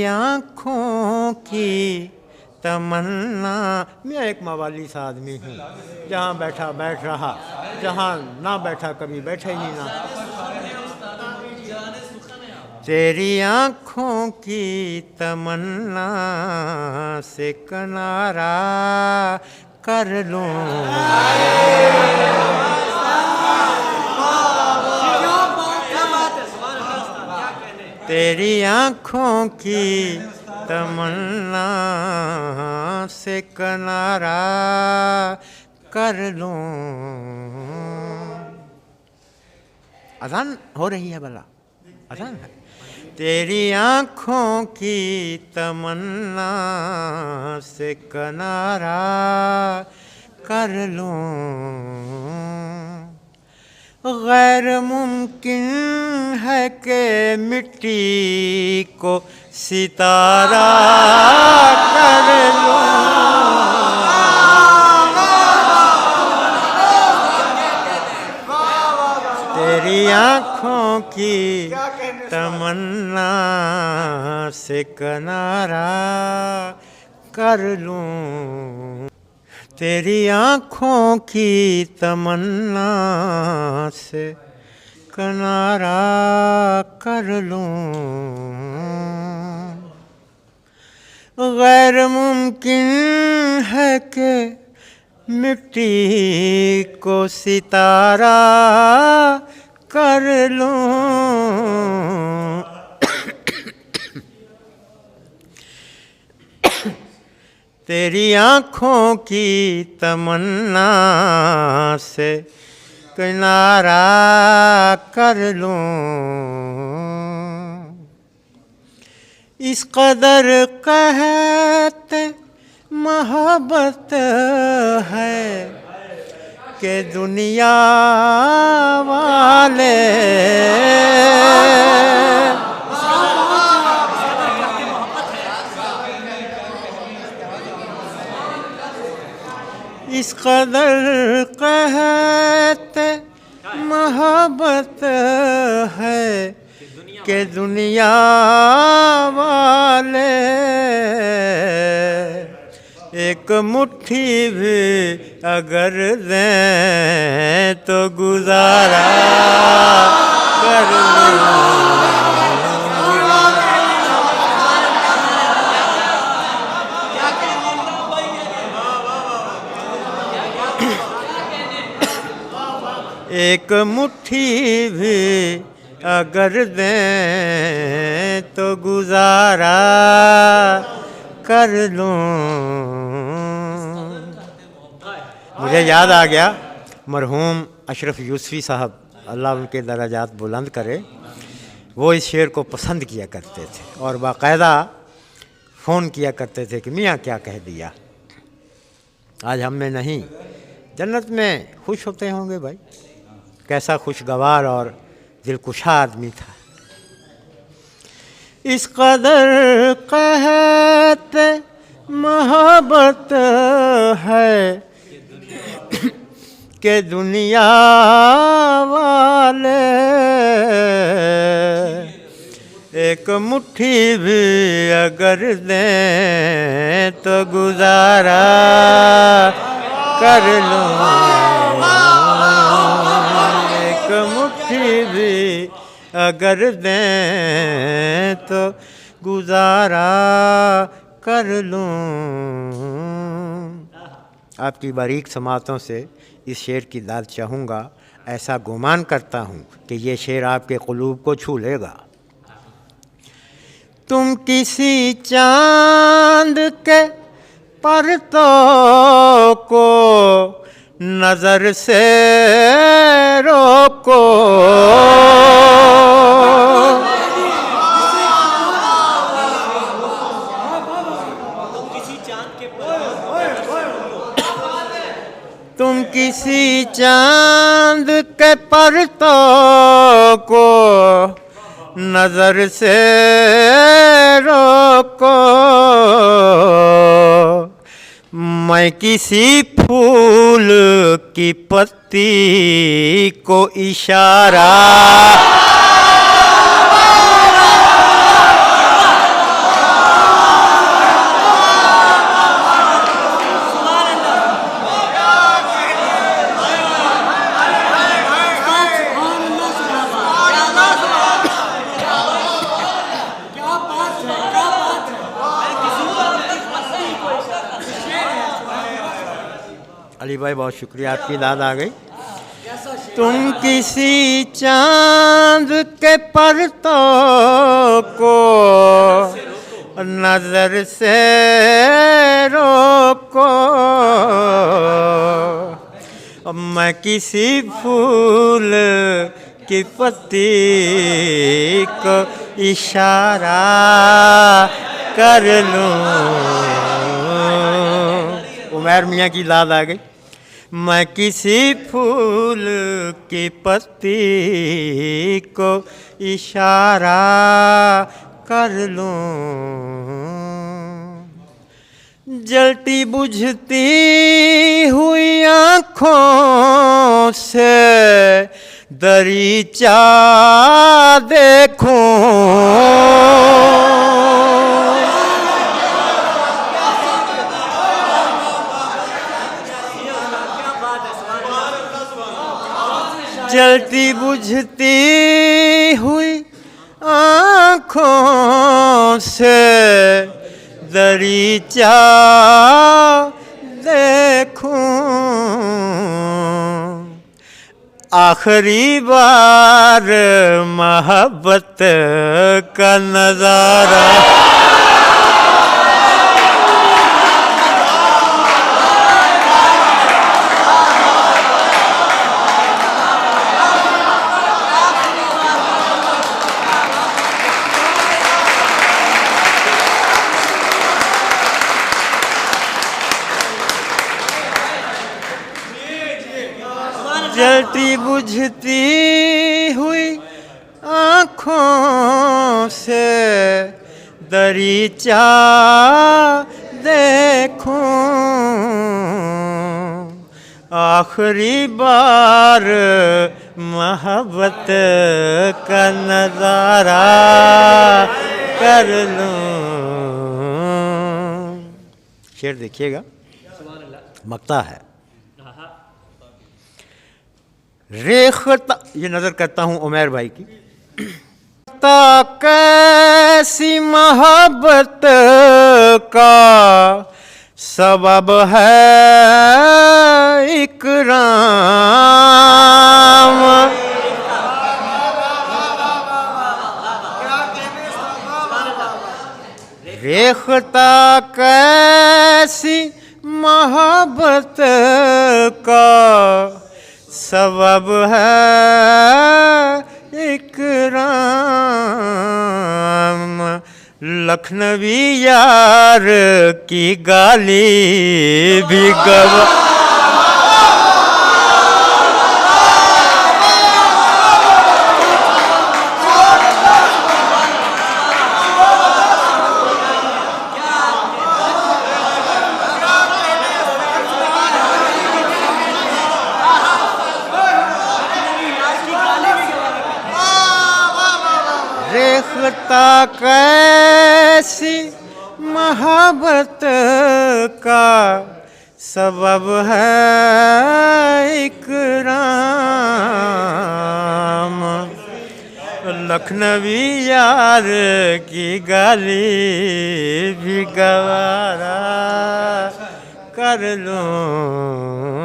आँखों की तमन्ना। मैं एक मवाली सा आदमी हूँ, जहाँ बैठा बैठ रहा, जहाँ ना बैठा कभी बैठा ही नहीं ना। तेरी आँखों की तमन्ना से किनारा कर लूँ। तेरी आँखों की तमन्ना से किनारा कर लूँ। अज़ान हो रही है भला? अज़ान है। तेरी आँखों की तमन्ना से किनारा कर लूँ। गैर मुमकिन है कि मिट्टी को सितारा कर लूँ। तेरी आँखों की तमन्ना से किनारा कर लूँ। तेरी आँखों की तमन्ना से किनारा कर लूँ। गैर मुमकिन है कि मिट्टी को सितारा कर लूँ। तेरी आँखों की तमन्ना से किनारा कर लूँ। इस कदर कहते मोहब्बत है कि दुनिया वाले इस कदर कहते मोहब्बत है कि दुनिया वाले एक मुट्ठी भी अगर दें तो गुजारा कर लूँ। एक मुट्ठी भी अगर दें तो गुजारा कर लूँ। मुझे याद आ गया मरहूम अशरफ यूसुफ़ी साहब, अल्लाह उनके दराजात बुलंद करे, वो इस शेर को पसंद किया करते थे और बाकायदा फ़ोन किया करते थे कि मियाँ क्या कह दिया। आज हम में नहीं, जन्नत में खुश होते होंगे भाई। कैसा खुशगवार और दिलकुशा आदमी था। इस कदर कहते मोहब्बत है कि दुनिया वाले एक मुट्ठी भी अगर दें तो गुजारा कर लूँ। एक मुट्ठी भी अगर दें तो गुजारा कर लूँ। आपकी बारीक समातों से इस शेर की दाद चाहूँगा। ऐसा गुमान करता हूँ कि ये शेर आपके क़ुलूब को छू लेगा। तुम किसी चाँद के परतों को नज़र से रोको। तुम किसी चाँद के परतों को नज़र से रोको। मैं किसी फूल की पत्ती को इशारा अली भाई बहुत शुक्रिया, आपकी दाद आ गई। तुम किसी चांद के परतों को नजर से रोको, मैं किसी फूल की पत्ती को इशारा कर लूं। उमर मियाँ की दाद आ गई। मैं किसी फूल की पत्ती को इशारा कर लूं, जलती बुझती हुई आँखों से दरीचा देखूं, जलती बुझती हुई आँखों से दरीचा देखूं, आखिरी बार मोहब्बत का नज़ारा। जलती बुझती हुई आँखों से दरीचा देखूं, आखिरी बार मोहब्बत का नज़ारा कर लूं। शेर देखिएगा, मक्ता है। रेखता, ये नज़र करता हूँ उमर भाई की। कैसी मोहब्बत का सबब है इकराम, रेखता कैसी मोहब्बत का सबब है इकराम, लखनवी यार की गाली भी गवा। रेखता कैसी मोहब्बत का सबब है इकराम, लखनवी यार की गाली भी गवारा कर लूं।